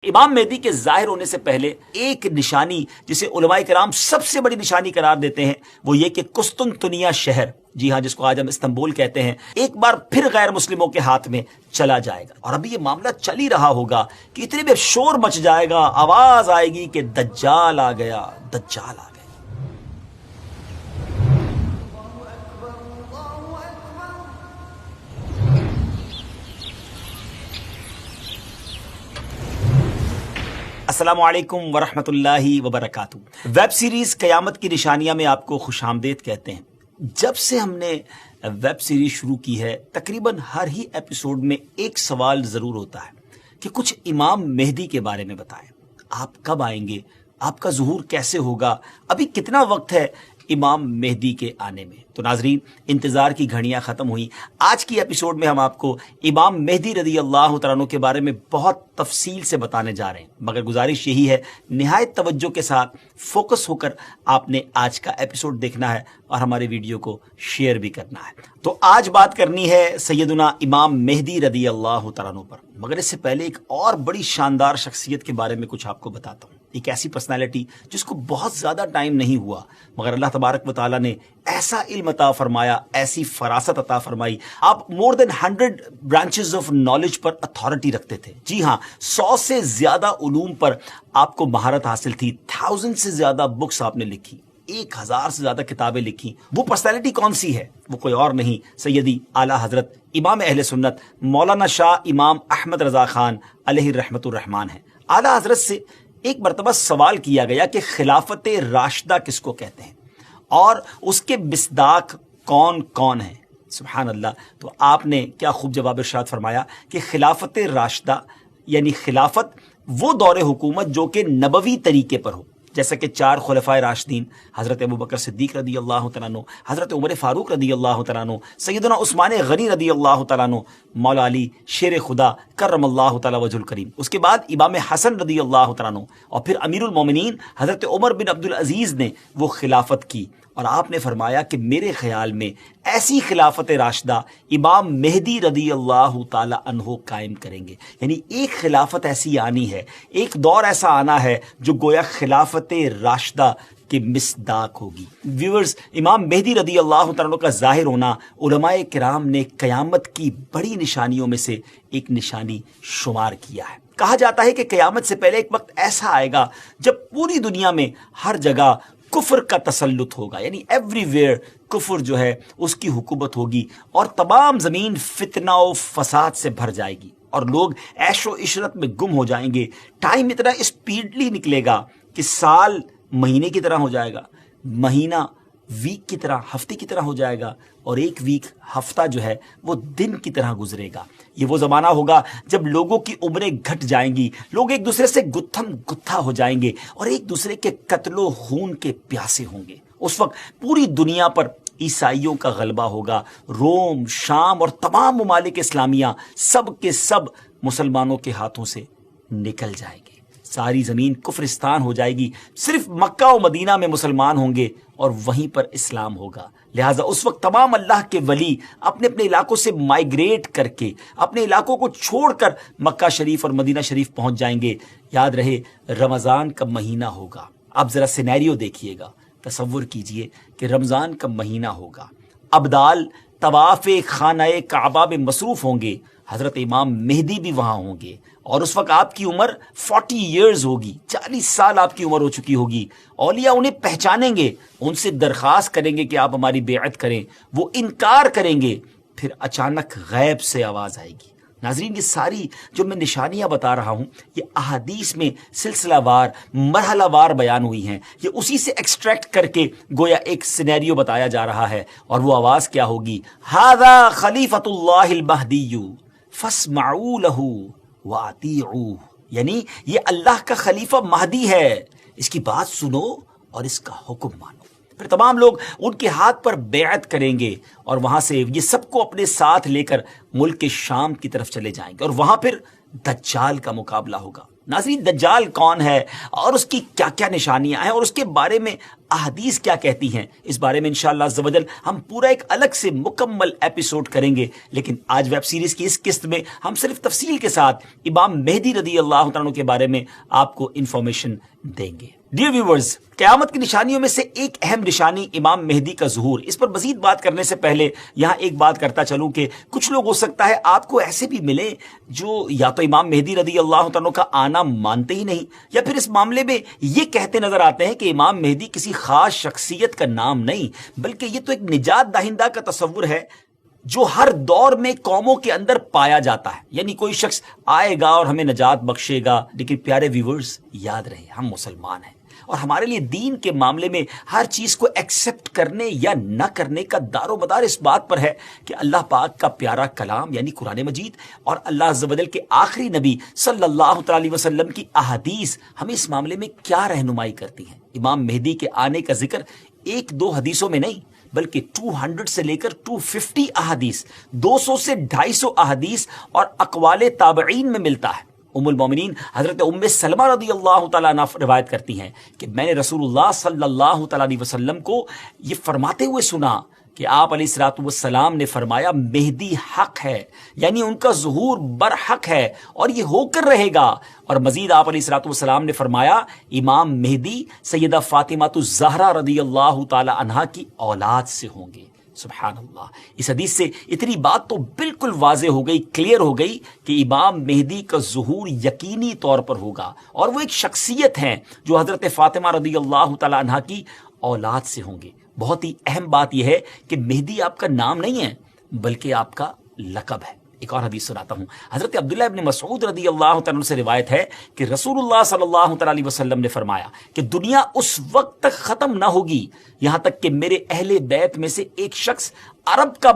امام مہدی کے ظاہر ہونے سے پہلے ایک نشانی جسے علماء کرام سب سے بڑی نشانی قرار دیتے ہیں وہ یہ کہ قسطنطنیہ شہر، جی ہاں، جس کو آج ہم استنبول کہتے ہیں، ایک بار پھر غیر مسلموں کے ہاتھ میں چلا جائے گا۔ اور ابھی یہ معاملہ چل ہی رہا ہوگا کہ اتنے میں شور مچ جائے گا، آواز آئے گی کہ دجال آ گیا، دجال آ گیا۔ السلام علیکم ورحمۃ اللہ وبرکاتہ۔ ویب سیریز قیامت کی نشانیاں میں آپ کو خوش آمدید کہتے ہیں۔ جب سے ہم نے ویب سیریز شروع کی ہے تقریباً ہر ہی ایپیسوڈ میں ایک سوال ضرور ہوتا ہے کہ کچھ امام مہدی کے بارے میں بتائیں، آپ کب آئیں گے، آپ کا ظہور کیسے ہوگا، ابھی کتنا وقت ہے امام مہدی کے آنے میں۔ تو ناظرین، انتظار کی گھڑیاں ختم ہوئی۔ آج کی ایپیسوڈ میں ہم آپ کو امام مہدی رضی اللہ تعالیٰ عنہ کے بارے میں بہت تفصیل سے بتانے جا رہے ہیں، مگر گزارش یہی ہے نہایت توجہ کے ساتھ فوکس ہو کر آپ نے آج کا ایپیسوڈ دیکھنا ہے اور ہمارے ویڈیو کو شیئر بھی کرنا ہے۔ تو آج بات کرنی ہے سیدنا امام مہدی رضی اللہ تعالیٰ عنہ پر، مگر اس سے پہلے ایک اور بڑی شاندار شخصیت کے بارے میں کچھ آپ کو بتاتا ہوں۔ ایک ایسی پرسنالٹی جس کو بہت زیادہ ٹائم نہیں ہوا مگر اللہ تبارک و تعالیٰ نے ایسا علم عطا فرمایا، ایسی فراست عطا فرمائی، آپ مور دین 100 branches of knowledge per authority رکھتے تھے۔ جی ہاں، 100 سے زیادہ علوم پر آپ کو مہارت حاصل تھی، 1000 سے زیادہ بکس آپ نے لکھی، 1000 سے زیادہ کتابیں لکھی۔ وہ پرسنالٹی کون سی ہے؟ وہ کوئی اور نہیں، سیدی اعلیٰ حضرت امام اہل سنت مولانا شاہ امام احمد رضا خان علیہ رحمت الرحمان ہے۔ اعلیٰ حضرت سے ایک مرتبہ سوال کیا گیا کہ خلافت راشدہ کس کو کہتے ہیں اور اس کے مصداق کون کون ہیں؟ سبحان اللہ۔ تو آپ نے کیا خوب جواب ارشاد فرمایا کہ خلافت راشدہ یعنی خلافت وہ دور حکومت جو کہ نبوی طریقے پر ہو، جیسا کہ 4 خلفائے راشدین حضرت ابوبکر صدیق رضی اللہ تعالیٰ عنہ، حضرت عمر فاروق رضی اللہ تعالیٰ عنہ، سیدنا عثمان غنی رضی اللہ تعالیٰ عنہ، مولا علی شیر خدا کرم اللہ تعالیٰ وجہ الکریم، اس کے بعد امام حسن رضی اللہ تعالیٰ عنہ، اور پھر امیر المومنین حضرت عمر بن عبد العزیز نے وہ خلافت کی۔ اور آپ نے فرمایا کہ میرے خیال میں ایسی خلافت راشدہ امام مہدی رضی اللہ تعالی عنہ قائم کریں گے، یعنی ایک خلافت ایسی آنی ہے، ایک دور ایسا آنا ہے جو گویا خلافت راشدہ کے مصداق ہوگی۔ ویورز، امام مہدی رضی اللہ تعالیٰ عنہ کا ظاہر ہونا علماء کرام نے قیامت کی بڑی نشانیوں میں سے ایک نشانی شمار کیا ہے۔ کہا جاتا ہے کہ قیامت سے پہلے ایک وقت ایسا آئے گا جب پوری دنیا میں ہر جگہ کفر کا تسلط ہوگا، یعنی ایوری ویئر کفر جو ہے اس کی حکومت ہوگی اور تمام زمین فتنہ و فساد سے بھر جائے گی اور لوگ عیش و عشرت میں گم ہو جائیں گے۔ ٹائم اتنا اسپیڈلی نکلے گا کہ سال مہینے کی طرح ہو جائے گا، مہینہ ویک کی طرح، ہفتے کی طرح ہو جائے گا، اور ایک ویک ہفتہ جو ہے وہ دن کی طرح گزرے گا۔ یہ وہ زمانہ ہوگا جب لوگوں کی عمریں گھٹ جائیں گی، لوگ ایک دوسرے سے گتھم گتھا ہو جائیں گے اور ایک دوسرے کے قتل و خون کے پیاسے ہوں گے۔ اس وقت پوری دنیا پر عیسائیوں کا غلبہ ہوگا، روم، شام اور تمام ممالک اسلامیہ سب کے سب مسلمانوں کے ہاتھوں سے نکل جائیں گے، ساری زمین کفرستان ہو جائے گی، صرف مکہ و مدینہ میں مسلمان ہوں گے اور وہیں پر اسلام ہوگا۔ لہٰذا اس وقت تمام اللہ کے ولی اپنے اپنے علاقوں سے مائیگریٹ کر کے اپنے علاقوں کو چھوڑ کر مکہ شریف اور مدینہ شریف پہنچ جائیں گے۔ یاد رہے رمضان کا مہینہ ہوگا۔ آپ ذرا سینیریو دیکھیے گا، تصور کیجئے کہ رمضان کا مہینہ ہوگا، ابدال طواف خانہ کعبہ میں مصروف ہوں گے، حضرت امام مہدی بھی وہاں ہوں گے، اور اس وقت آپ کی عمر 40 ایئرز ہوگی، 40 سال آپ کی عمر ہو چکی ہوگی۔ اولیاء انہیں پہچانیں گے، ان سے درخواست کریں گے کہ آپ ہماری بیعت کریں، وہ انکار کریں گے، پھر اچانک غیب سے آواز آئے گی۔ ناظرین، یہ ساری جو میں نشانیاں بتا رہا ہوں یہ احادیث میں سلسلہ وار مرحلہ وار بیان ہوئی ہیں، یہ اسی سے ایکسٹریکٹ کر کے گویا ایک سینیریو بتایا جا رہا ہے۔ اور وہ آواز کیا ہوگی؟ ھذا خلیفۃ اللہ المہدی فاسمعوا لہ واطیعوہ، یعنی یہ اللہ کا خلیفہ مہدی ہے، اس کی بات سنو اور اس کا حکم مانو۔ پھر تمام لوگ ان کے ہاتھ پر بیعت کریں گے اور وہاں سے یہ سب کو اپنے ساتھ لے کر ملک کے شام کی طرف چلے جائیں گے اور وہاں پھر دجال کا مقابلہ ہوگا۔ ناظرین، دجال کون ہے اور اس کی کیا کیا نشانیاں ہیں اور اس کے بارے میں احادیث کیا کہتی ہیں، اس بارے میں انشاءاللہ عز و جل ہم پورا ایک الگ سے مکمل ایپیسوڈ کریں گے، لیکن آج ویب سیریز کی اس قسط میں ہم صرف تفصیل کے ساتھ امام مہدی رضی اللہ تعالیٰ عنہ کے بارے میں آپ کو انفارمیشن دیں گے۔ ڈیئر ویورز، قیامت کی نشانیوں میں سے ایک اہم نشانی امام مہدی کا ظہور۔ اس پر مزید بات کرنے سے پہلے یہاں ایک بات کرتا چلوں کہ کچھ لوگ ہو سکتا ہے آپ کو ایسے بھی ملیں جو یا تو امام مہدی رضی اللہ تعالیٰ کا آنا مانتے ہی نہیں، یا پھر اس معاملے میں یہ کہتے نظر آتے ہیں کہ امام مہدی کسی خاص شخصیت کا نام نہیں، بلکہ یہ تو ایک نجات دہندہ کا تصور ہے جو ہر دور میں قوموں کے اندر پایا جاتا ہے، یعنی کوئی شخص آئے گا اور ہمیں نجات بخشے گا۔ لیکن پیارے ویورز، یاد رہے ہم مسلمان ہیں، اور ہمارے لیے دین کے معاملے میں ہر چیز کو ایکسیپٹ کرنے یا نہ کرنے کا دار و مدار اس بات پر ہے کہ اللہ پاک کا پیارا کلام یعنی قرآن مجید اور اللہ عز و جل کے آخری نبی صلی اللہ تعالی وسلم کی احادیث ہمیں اس معاملے میں کیا رہنمائی کرتی ہیں۔ امام مہدی کے آنے کا ذکر ایک دو حدیثوں میں نہیں، بلکہ 200 سے لے کر 250 احادیث، 200 سے 250 احادیث اور اقوال تابعین میں ملتا ہے۔ ام المومنین حضرت ام سلمہ رضی اللہ تعالیٰ عنہ روایت کرتی ہیں کہ میں نے رسول اللہ صلی اللہ تعالیٰ علیہ وسلم کو یہ فرماتے ہوئے سنا کہ آپ علیہ الصلوۃ والسلام نے فرمایا مہدی حق ہے، یعنی ان کا ظہور برحق ہے اور یہ ہو کر رہے گا۔ اور مزید آپ علیہ الصلوۃ والسلام نے فرمایا امام مہدی سیدہ فاطمہ الزہرا رضی اللہ تعالی عنہا کی اولاد سے ہوں گے۔ سبحان اللہ، اس حدیث سے اتنی بات تو بالکل واضح ہو گئی، کلیئر ہو گئی کہ امام مہدی کا ظہور یقینی طور پر ہوگا، اور وہ ایک شخصیت ہیں جو حضرت فاطمہ رضی اللہ تعالی عنہا کی اولاد سے ہوں گے۔ بہت ہی اہم بات یہ ہے کہ مہدی آپ کا نام نہیں ہے بلکہ آپ کا لقب ہے۔ ایک اور حدیث سناتا ہوں، حضرت عبداللہ ابن مسعود رضی اللہ تعالیٰ عنہ سے روایت ہے کہ رسول اللہ صلی اللہ تعالیٰ علیہ وسلم نے فرمایا کہ دنیا اس وقت تک ختم نہ ہوگی یہاں تک کہ میرے اہل بیت میں سے ایک شخص عرب کا